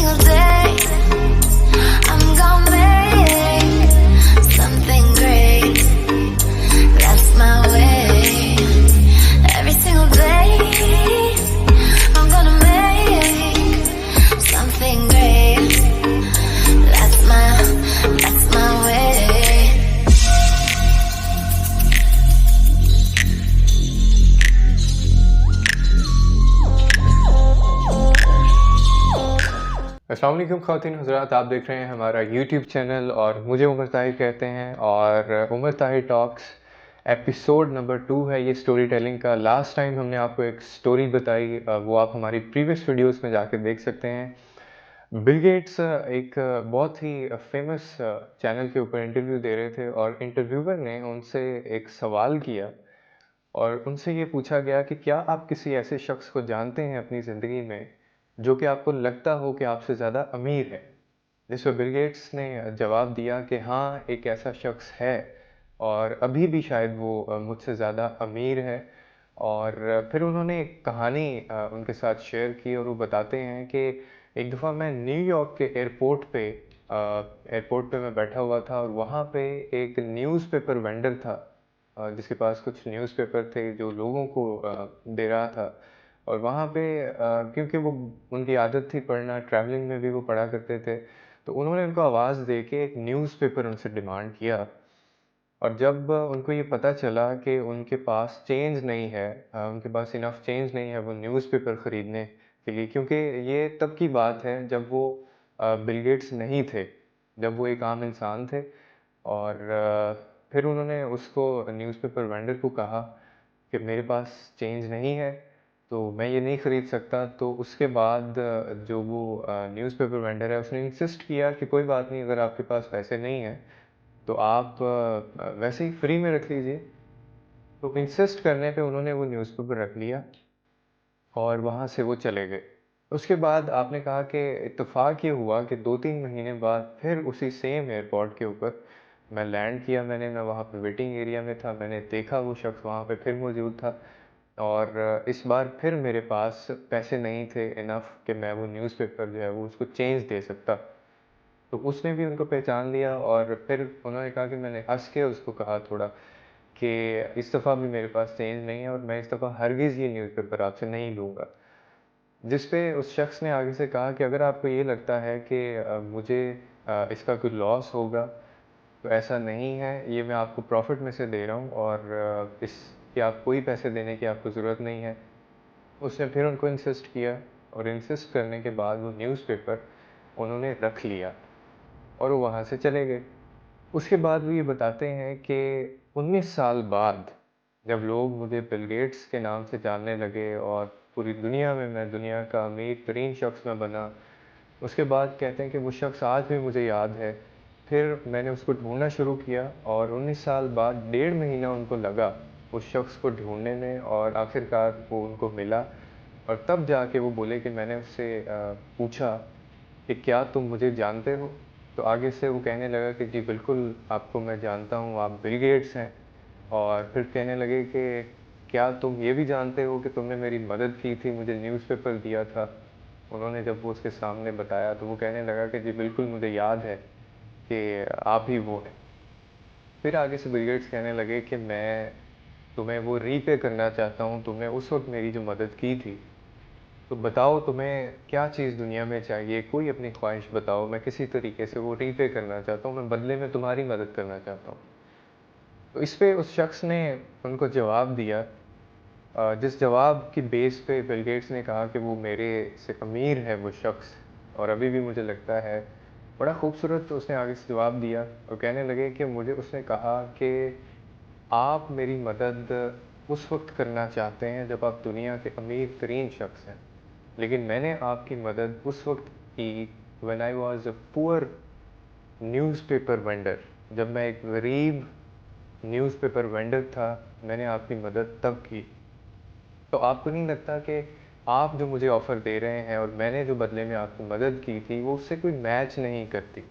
single day I'm gonna make something great. That's my way. Every single day I'm gonna make something great. That's my way. अस्सलाम वालेकुम ख़वातीन हज़रात, आप देख रहे हैं हमारा यूट्यूब चैनल और मुझे उमर ताहिर कहते हैं और Umar Tahir talks episode number 2 है ये स्टोरी टेलिंग का। लास्ट टाइम हमने आपको एक स्टोरी बताई, वो आप हमारी प्रीवियस वीडियोस में जाकर देख सकते हैं। बिल गेट्स एक बहुत ही फेमस चैनल के ऊपर इंटरव्यू दे रहे थे और इंटरव्यूअर ने उनसे एक सवाल किया और उनसे ये पूछा गया कि क्या आप किसी ऐसे शख्स को जानते हैं अपनी ज़िंदगी में जो कि आपको लगता हो कि आपसे ज़्यादा अमीर है। जिस पर बिल गेट्स ने जवाब दिया कि हाँ, एक ऐसा शख्स है और अभी भी शायद वो मुझसे ज़्यादा अमीर है। और फिर उन्होंने एक कहानी उनके साथ शेयर की और वो बताते हैं कि एक दफ़ा मैं न्यूयॉर्क के एयरपोर्ट पे मैं बैठा हुआ था और वहाँ पे एक न्यूज़पेपर वेंडर था, जिसके पास कुछ न्यूज़पेपर थे जो लोगों को दे रहा था। और वहाँ पे क्योंकि वो उनकी आदत थी पढ़ना, ट्रैवलिंग में भी वो पढ़ा करते थे, तो उन्होंने उनको आवाज़ दे के एक न्यूज़पेपर उनसे डिमांड किया। और जब उनको ये पता चला कि उनके पास चेंज नहीं है, उनके पास इनफ चेंज नहीं है वो न्यूज़पेपर ख़रीदने के लिए, क्योंकि ये तब की बात है जब वो बिल गेट्स नहीं थे, जब वो एक आम इंसान थे। और फिर उन्होंने उसको न्यूज़पेपर वेंडर को कहा कि मेरे पास चेंज नहीं है तो मैं ये नहीं ख़रीद सकता। तो उसके बाद जो वो न्यूज़पेपर वेंडर है उसने इंसिस्ट किया कि कोई बात नहीं, अगर आपके पास पैसे नहीं हैं तो आप वैसे ही फ्री में रख लीजिए। तो इंसिस्ट करने पे उन्होंने वो न्यूज़पेपर रख लिया और वहाँ से वो चले गए। उसके बाद आपने कहा कि इत्तेफ़ाक ये हुआ कि 2-3 महीने बाद फिर उसी सेम एयरपोर्ट के ऊपर मैं लैंड किया। मैं वहाँ पे वेटिंग एरिया में था, मैंने देखा वो शख्स वहाँ पे फिर मौजूद था और इस बार फिर मेरे पास पैसे नहीं थे इनफ कि मैं वो न्यूज़पेपर जो है वो उसको चेंज दे सकता। तो उसने भी उनको पहचान लिया और फिर उन्होंने कहा कि मैंने हंस के उसको कहा थोड़ा कि इस दफ़ा भी मेरे पास चेंज नहीं है और मैं इस दफ़ा हरगिज़ ये न्यूज़पेपर आपसे नहीं लूँगा। जिस पे उस शख्स ने आगे से कहा कि अगर आपको ये लगता है कि मुझे इसका कोई लॉस होगा तो ऐसा नहीं है, ये मैं आपको प्रॉफिट में से दे रहा हूँ और इसके आप कोई पैसे देने की आपको ज़रूरत नहीं है। उसने फिर उनको इंसिस्ट किया और इंसिस्ट करने के बाद वो न्यूज़पेपर उन्होंने रख लिया और वो वहाँ से चले गए। उसके बाद वो ये बताते हैं कि 19 साल बाद जब लोग मुझे बिल गेट्स के नाम से जानने लगे और पूरी दुनिया में मैं दुनिया का अमीर तरीन शख्स मैं बना, उसके बाद कहते हैं कि वो शख्स आज भी मुझे याद है। फिर मैंने उसको ढूंढना शुरू किया और 19 साल बाद 1.5 महीना उनको लगा उस शख्स को ढूंढने में और आखिरकार वो उनको मिला। और तब जाके वो बोले कि मैंने उससे पूछा कि क्या तुम मुझे जानते हो? तो आगे से वो कहने लगा कि जी बिल्कुल, आपको मैं जानता हूँ, आप बिल गेट्स हैं। और फिर कहने लगे कि क्या तुम ये भी जानते हो कि तुमने मेरी मदद की थी, मुझे न्यूज़पेपर दिया था? उन्होंने जब वो उसके सामने बताया तो वो कहने लगा कि जी बिल्कुल, मुझे याद है कि आप ही वो हैं। फिर आगे से बिल गेट्स कहने लगे कि मैं तुम्हें वो रीपे करना चाहता हूँ, तुमने उस वक़्त मेरी जो मदद की थी। तो बताओ तुम्हें क्या चीज़ दुनिया में चाहिए, कोई अपनी ख्वाहिश बताओ, मैं किसी तरीके से वो रीपे करना चाहता हूँ, मैं बदले में तुम्हारी मदद करना चाहता हूँ। तो इस पे उस शख्स ने उनको जवाब दिया, जिस जवाब की बेस पे बिल गेट्स ने कहा कि वो मेरे से अमीर है वो शख्स और अभी भी मुझे लगता है। बड़ा खूबसूरत उसने आगे से जवाब दिया और कहने लगे कि मुझे उसने कहा कि आप मेरी मदद उस वक़्त करना चाहते हैं जब आप दुनिया के अमीर तरीन शख्स हैं, लेकिन मैंने आपकी मदद उस वक़्त की when I was a poor newspaper vendor, जब मैं एक गरीब न्यूज़पेपर वेंडर था, मैंने आपकी मदद तब की। तो आपको नहीं लगता कि आप जो मुझे ऑफ़र दे रहे हैं और मैंने जो बदले में आपकी मदद की थी, वो उससे कोई मैच नहीं करती,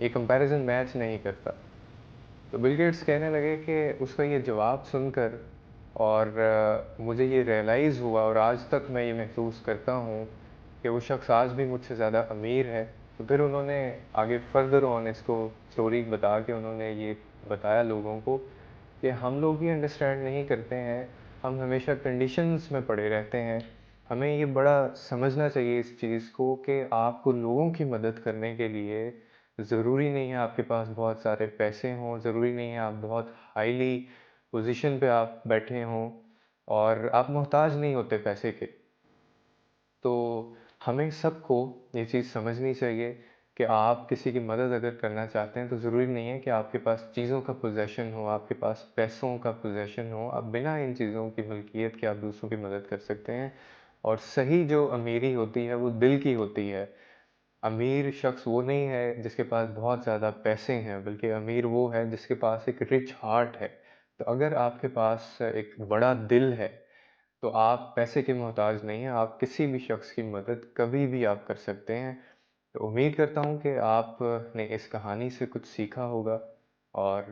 ये कंपैरिज़न मैच नहीं करता? तो बिल गेट्स कहने लगे कि उसका ये जवाब सुनकर और मुझे ये रियलाइज़ हुआ और आज तक मैं ये महसूस करता हूँ कि वो शख्स आज भी मुझसे ज़्यादा अमीर है। तो फिर उन्होंने आगे फर्दर ऑन इसको स्टोरी बता के उन्होंने ये बताया लोगों को कि हम लोग भी अंडरस्टैंड नहीं करते हैं, हम हमेशा कंडीशंस में पड़े रहते हैं। हमें ये बड़ा समझना चाहिए इस चीज़ को कि आपको लोगों की मदद करने के लिए ज़रूरी नहीं है आपके पास बहुत सारे पैसे हों, ज़रूरी नहीं है आप बहुत हाईली पोजीशन पे आप बैठे हों और आप मोहताज नहीं होते पैसे के। तो हमें सबको ये चीज़ समझनी चाहिए कि आप किसी की मदद अगर करना चाहते हैं तो ज़रूरी नहीं है कि आपके पास चीज़ों का पोज़ेशन हो, आपके पास पैसों का पोज़ेशन हो। आप बिना इन चीज़ों की मिल्कियत के आप दूसरों की मदद कर सकते हैं। और सही जो अमीरी होती है वो दिल की होती है। अमीर शख्स वो नहीं है जिसके पास बहुत ज़्यादा पैसे हैं, बल्कि अमीर वो है जिसके पास एक रिच हार्ट है। तो अगर आपके पास एक बड़ा दिल है तो आप पैसे के मोहताज नहीं हैं, आप किसी भी शख्स की मदद कभी भी आप कर सकते हैं। तो उम्मीद करता हूँ कि आपने इस कहानी से कुछ सीखा होगा और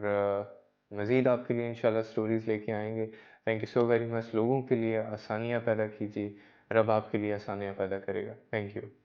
मज़ीद आपके लिए इंशाल्लाह स्टोरीज़ लेके आएँगे। Thank you so very much. लोगों के लिए आसानियाँ पैदा कीजिए, रब आपके लिए आसानियाँ पैदा करेगा। Thank you.